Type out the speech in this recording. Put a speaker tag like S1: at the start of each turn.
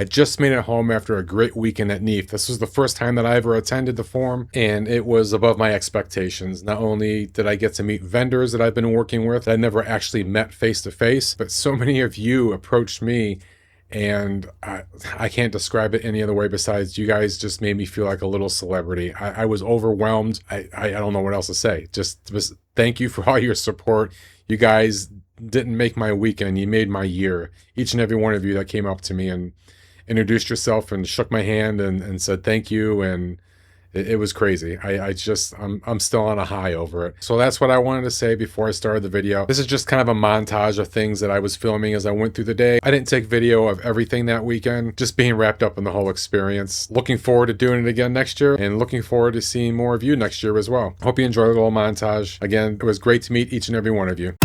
S1: I just made it home after a great weekend at NEAF. This was the first time that I ever attended the forum, and it was above my expectations. Not only did I get to meet vendors that I've been working with that I never actually met face to face, but so many of you approached me, and I can't describe it any other way besides you guys just made me feel like a little celebrity. I was overwhelmed. I don't know what else to say. Just thank you for all your support. You guys didn't make my weekend. You made my year. Each and every one of you that came up to me and introduced yourself and shook my hand and said thank you, and it was crazy. I'm still on a high over it. So that's what I wanted to say before I started the video. This is just kind of a montage of things that I was filming as I went through the day. I didn't take video of everything that weekend, just being wrapped up in the whole experience. Looking forward to doing it again next year, and looking forward to seeing more of you next year as well. Hope you enjoyed the little montage. Again, it was great to meet each and every one of you.